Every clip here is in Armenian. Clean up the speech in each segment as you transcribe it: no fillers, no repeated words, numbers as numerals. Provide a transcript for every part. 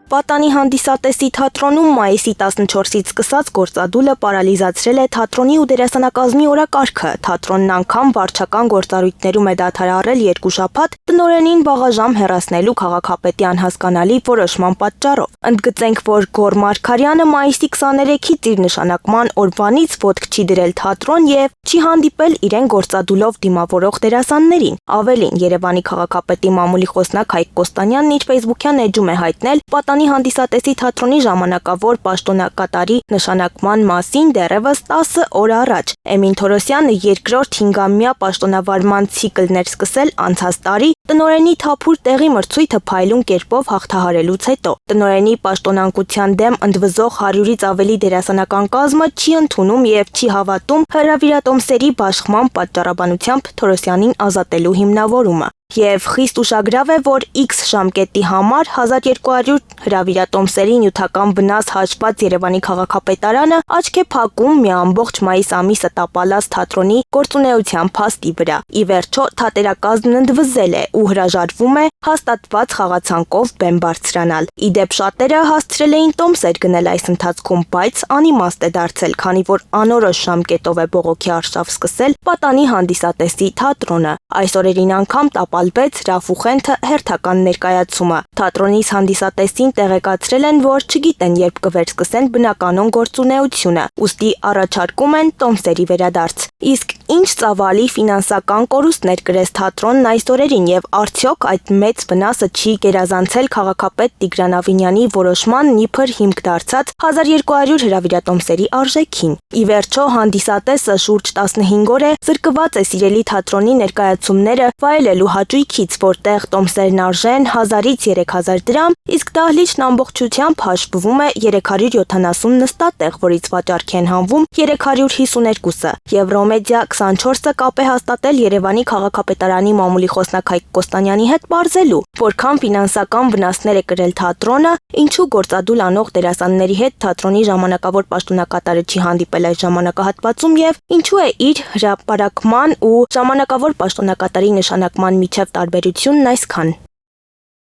Պատանի հանդիսատեսի թատրոնում մայիսի 14-ից սկսած գործադուլը պարալիզացրել է թատրոնի ու դերասանակազմի օրակարգը։ Թատրոնն անգամ վարչական գործառույթներում է դադարել 2 շաբաթ տնօրենին վաղաժամ հեռացնելու քաղաքապետի անհասկանալի որոշման պատճառով։ Ընդգծենք, որ Գոռ Մարգարյանը մայիսի 23-ից իր նշանակման օրվանից ոտք չի դրել թատրոն եւ չի հանդիպել իրեն գործադուլով դիմավորող դերասաններին։ Ավելին, Երևանի քաղաքապետի մամուլի խոսնակ Հայկ Կոստանյանն իր ֆեյսբուքյան էջում է հայտնել Պատանի հանդիսատեսի թատրոնի ժամանակավոր պաշտոնակատարի նշանակման մասին դեռևս 10 օր առաջ։ Էմին Թորոսյանը երկրորդ 5-ամյա պաշտոնավարման ցիկլներ սկսել անցած տարի տնօրենի թափուր տեղի մրցույթը փայլուն կերպով հաղթահարելուց հետո։ Տնօրենի պաշտոնանկության դեմ ընդվզող 100-ից ավելի դերասանական կազմը չի ընդունում եւ չի հավատում հրավիրատոմսերի բաշխման պատճառաբանությամբ Թորոսյանին ազատելու հիմնավորումը։ Եվ խիստ ուշագրավ է, որ X ժամկետի համար 1200 հրավիրատոմսերի նյութական վնաս հաշված Երևանի քաղաքապետարանը աչք է փակում մի ամբողջ մայիս ամիսը տապալած թատրոնի գործունեության փաստի վրա։ Ի վերջո թատերակազմն ընդվզել է ու հրաժարվում է հաստատված խաղացանկով բեմ բարձրանալ։ Ի դեպ շատերը հասցրել էին տոմսեր գնել այս ընթացքում, բայց անիմաստ է դարձել, քանի որ անորոշ ժամկետով է բողոքի արշավ սկսել Պատանի հանդիսատեսի թատրոնը։ Այս օրերին անգամ տապալվեց Ռաֆուխենթը հերթական ներկայացումը։ Թատրոնից հանդիսատեսին տեղեկացրել են, որ չգիտեն երբ կվերսկսեն բնականոն գործունեությունը, ուստի առաջարկում են տոմսերի վերադարձ։ Իսկ ինչ ծավալի ֆինանսական կորուստներ կրեց թատրոնն այս օրերին եւ արդյոք այդ մեծ վնասը չի գերազանցել քաղաքապետ Տիգրան Ավինյանի որոշմանն իբր հիմք դարձած 1200 հրավիրատոմսերի արժեքին։ Ի վերջո հանդիսատեսը շուրջ 15 օր է զրկված է Սիրելի թատրոնի ներկայացումները վայելելու հաճույքից, որտեղ տոմսերն արժեն 1000-ից 3000 դրամ, իսկ դահլիճն ամբողջությամբ հաշվվում է 370 նստատեղ, որից վաճառքի են հանվում 352-ը։ Եվրոմեդիա 24-ը կապ է հաստատել Երևանի քաղաքապետարանի մամուլի խոսնակ Հայկ Կոստանյանի հետ բարձելու, որքան ֆինանսական վնասներ է կրել թատրոնը, ինչու գործադուլ անող դերասանների հետ թատրոնի ժամանակավոր պաշտոնակատարը չի հանդիպել այս ժամանակահատվածում եւ ինչու է իր հրապարակման ու ժամանակավոր պաշտոնակատարի նշանակման միջև տարբերությունն այսքան։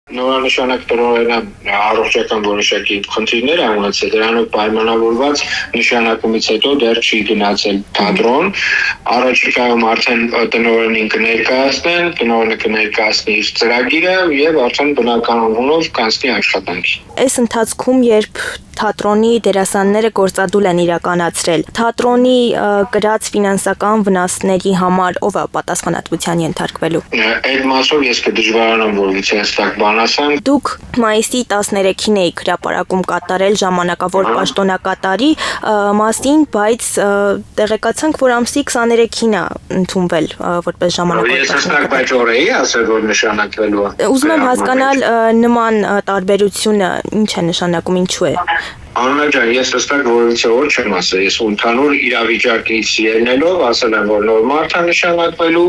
Նորանշանակ տնօրենը առողջական որոշակի խնդիրներ է ունեցել, դրանով պայմանավորված նշանակումից հետո դեռ չի գնացել թատրոն։ Առաջիկայում արդեն տնօրենին կներկայացնեն, տնօրենը կներկայացնի իր ծրագիրը եւ արդեն բնականոնով կանցնի աշխատանքի։ Այս ընթացքում, երբ թատրոնի դերասանները գործադուլ են իրականացրել, թատրոնի կրած ֆինանսական վնասների համար ով է պատասխանատվության ենթարկվելու։ Այդ մասով ես կդժվարանամ, որ հստակ բան ասեմ։ Դուք մայիսի 13-ին եք հրապարակում կատարել ժամանակավոր պաշտոնակատարի մասին, բայց տեղեկացանք, որ ամսի 23-ին է ընդունվել որպես ժամանակավոր։ Ես հստակ բայց օր էի ասել, որ նշանակվելու է։ Ուզում եմ հասկանալ նման տարբերությունը ինչ է նշանակում, ինչու է։ Աննա ջան, ես հստակ որևիցե օր չեմ ասել, ես ընդհանուր իրավիճակից ելնելով ասել եմ, որ նոր մարդ է նշանակվելու,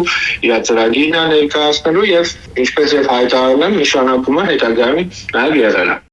իր ծրագիրն է ներկայացնելու եւ ինչպես եւ հայտարարել եմ, նշանակումը հետագայում նաեւ եղել է։